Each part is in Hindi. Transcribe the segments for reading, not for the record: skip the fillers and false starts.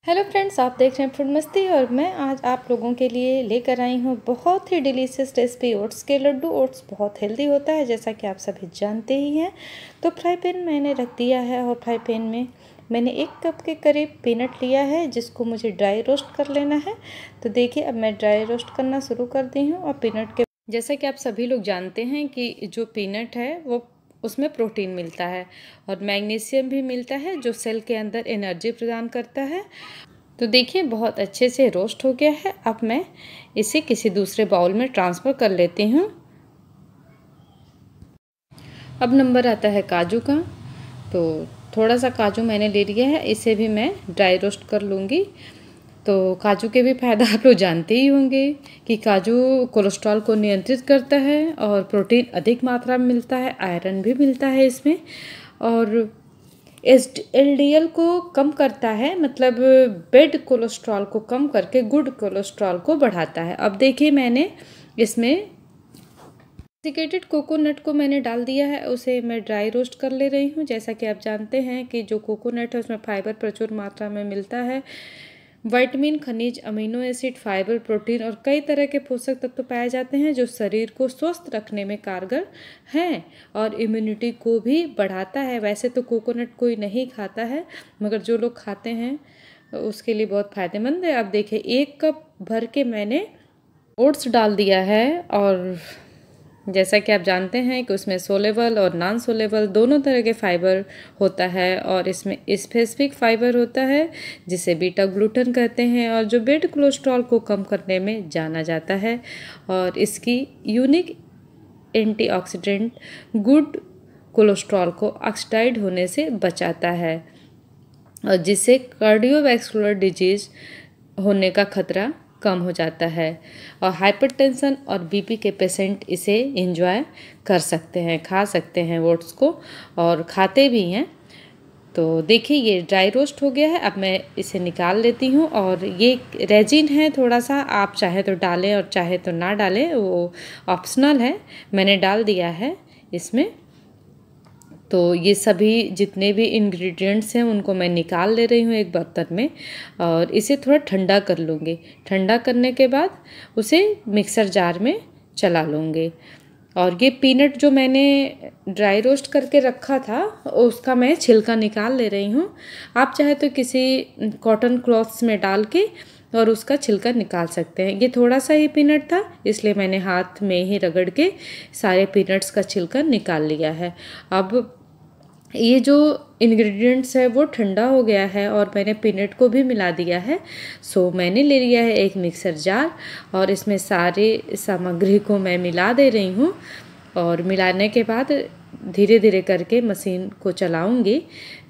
हेलो फ्रेंड्स, आप देख रहे हैं फूड मस्ती और मैं आज आप लोगों के लिए लेकर आई हूँ बहुत ही डिलीशियस रेसिपी ओट्स के लड्डू। ओट्स बहुत हेल्दी होता है जैसा कि आप सभी जानते ही हैं। तो फ्राई पैन मैंने रख दिया है और फ्राई पैन में मैंने 1 कप के करीब पीनट लिया है जिसको मुझे ड्राई रोस्ट कर लेना है। तो देखिए अब मैं ड्राई रोस्ट करना शुरू कर दी हूँ। और पीनट के जैसा कि आप सभी लोग जानते हैं कि जो पीनट है वो उसमें प्रोटीन मिलता है और मैग्नीशियम भी मिलता है जो सेल के अंदर एनर्जी प्रदान करता है। तो देखिए बहुत अच्छे से रोस्ट हो गया है। अब मैं इसे किसी दूसरे बाउल में ट्रांसफ़र कर लेती हूँ। अब नंबर आता है काजू का। तो थोड़ा सा काजू मैंने ले लिया है, इसे भी मैं ड्राई रोस्ट कर लूँगी। तो काजू के भी फ़ायदा आप लोग जानते ही होंगे कि काजू कोलेस्ट्रॉल को नियंत्रित करता है और प्रोटीन अधिक मात्रा में मिलता है, आयरन भी मिलता है इसमें, और LDL को कम करता है, मतलब बैड कोलेस्ट्रॉल को कम करके गुड कोलेस्ट्रॉल को बढ़ाता है। अब देखिए मैंने इसमें डेसिकेटेड कोकोनट को मैंने डाल दिया है, उसे मैं ड्राई रोस्ट कर ले रही हूँ। जैसा कि आप जानते हैं कि जो कोकोनट है उसमें फाइबर प्रचुर मात्रा में मिलता है। विटामिन, खनिज, अमीनो एसिड, फाइबर, प्रोटीन और कई तरह के पोषक तत्व पाए जाते हैं जो शरीर को स्वस्थ रखने में कारगर हैं और इम्यूनिटी को भी बढ़ाता है। वैसे तो कोकोनट कोई नहीं खाता है, मगर जो लोग खाते हैं उसके लिए बहुत फ़ायदेमंद है। अब देखिए 1 कप भर के मैंने ओट्स डाल दिया है और जैसा कि आप जानते हैं कि उसमें सोलेबल और नॉन सोलेबल दोनों तरह के फाइबर होता है और इसमें स्पेसिफिक फाइबर होता है जिसे बीटा ग्लूटन कहते हैं और जो बैड कोलेस्ट्रॉल को कम करने में जाना जाता है और इसकी यूनिक एंटीऑक्सीडेंट गुड कोलेस्ट्रॉल को ऑक्सीडाइज होने से बचाता है और जिससे कार्डियोवैस्कुलर डिजीज होने का खतरा कम हो जाता है। और हाइपरटेंशन और बीपी के पेशेंट इसे एंजॉय कर सकते हैं, खा सकते हैं ओट्स को, और खाते भी हैं। तो देखिए ये ड्राई रोस्ट हो गया है। अब मैं इसे निकाल लेती हूँ और ये रेजिन है थोड़ा सा, आप चाहे तो डालें और चाहे तो ना डालें, वो ऑप्शनल है। मैंने डाल दिया है इसमें। तो ये सभी जितने भी इंग्रेडिएंट्स हैं उनको मैं निकाल ले रही हूँ एक बर्तन में और इसे थोड़ा ठंडा कर लूँगी। ठंडा करने के बाद उसे मिक्सर जार में चला लूँगी। और ये पीनट जो मैंने ड्राई रोस्ट करके रखा था उसका मैं छिलका निकाल ले रही हूँ। आप चाहे तो किसी कॉटन क्लॉथ्स में डाल के और उसका छिलका निकाल सकते हैं। ये थोड़ा सा ही पीनट था इसलिए मैंने हाथ में ही रगड़ के सारे पीनट्स का छिलका निकाल लिया है। अब ये जो इंग्रेडिएंट्स है वो ठंडा हो गया है और मैंने पीनट को भी मिला दिया है। सो मैंने ले लिया है एक मिक्सर जार और इसमें सारे सामग्री को मैं मिला दे रही हूँ और मिलाने के बाद धीरे धीरे करके मशीन को चलाऊँगी।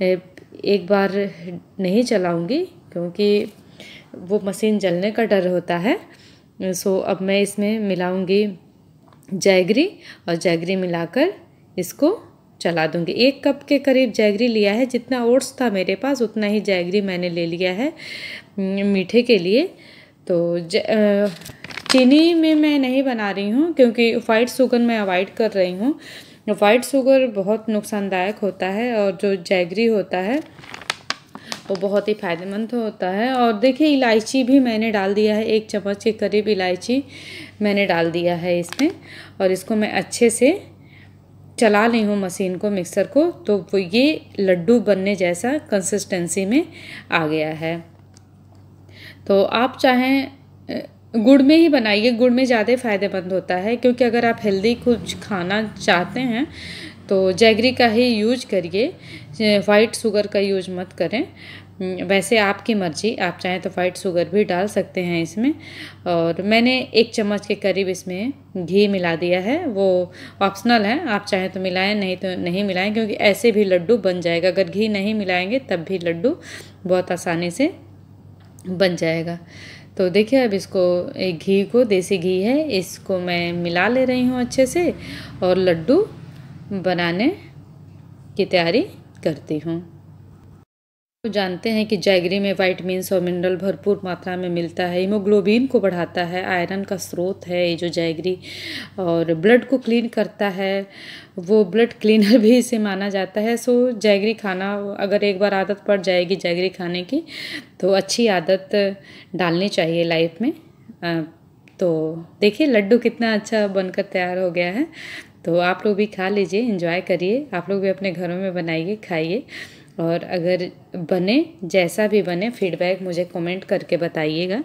एक बार नहीं चलाऊँगी क्योंकि वो मशीन जलने का डर होता है। सो अब मैं इसमें मिलाऊँगी जैगरी और जैगरी मिलाकर इसको चला दूंगी। 1 कप के करीब जैगरी लिया है, जितना ओट्स था मेरे पास उतना ही जैगरी मैंने ले लिया है मीठे के लिए। तो चीनी में मैं नहीं बना रही हूँ क्योंकि वाइट शुगर मैं अवॉइड कर रही हूँ। वाइट शुगर बहुत नुकसानदायक होता है और जो जैगरी होता है वो बहुत ही फ़ायदेमंद होता है। और देखिए इलायची भी मैंने डाल दिया है, 1 चम्मच के करीब इलायची मैंने डाल दिया है इसमें और इसको मैं अच्छे से चला ली हूँ मशीन को, मिक्सर को। तो वो ये लड्डू बनने जैसा कंसिस्टेंसी में आ गया है। तो आप चाहें गुड़ में ही बनाइए, गुड़ में ज़्यादा फ़ायदेमंद होता है क्योंकि अगर आप हेल्दी कुछ खाना चाहते हैं तो जैगरी का ही यूज करिए, वाइट शुगर का यूज मत करें। वैसे आपकी मर्ज़ी, आप चाहें तो वाइट शुगर भी डाल सकते हैं इसमें। और मैंने 1 चम्मच के करीब इसमें घी मिला दिया है, वो ऑप्शनल है, आप चाहें तो मिलाएं नहीं तो नहीं मिलाएं क्योंकि ऐसे भी लड्डू बन जाएगा। अगर घी नहीं मिलाएंगे तब भी लड्डू बहुत आसानी से बन जाएगा। तो देखिए अब इसको, एक घी को, देसी घी है, इसको मैं मिला ले रही हूँ अच्छे से और लड्डू बनाने की तैयारी करती हूँ। तो जानते हैं कि जैगरी में विटामिन्स और मिनरल भरपूर मात्रा में मिलता है, हीमोग्लोबिन को बढ़ाता है, आयरन का स्रोत है ये जो जैगरी, और ब्लड को क्लीन करता है, वो ब्लड क्लीनर भी इसे माना जाता है। सो जैगरी खाना, अगर एक बार आदत पड़ जाएगी जैगरी खाने की तो अच्छी आदत डालनी चाहिए लाइफ में। तो देखिए लड्डू कितना अच्छा बनकर तैयार हो गया है। तो आप लोग भी खा लीजिए, एंजॉय करिए, आप लोग भी अपने घरों में बनाइए, खाइए, और अगर बने, जैसा भी बने, फीडबैक मुझे कमेंट करके बताइएगा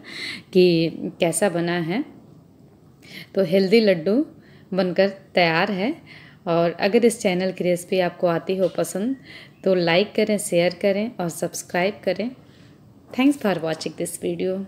कि कैसा बना है। तो हेल्दी लड्डू बनकर तैयार है। और अगर इस चैनल की रेसिपी आपको आती हो पसंद तो लाइक करें, शेयर करें और सब्सक्राइब करें। Thanks for watching this video.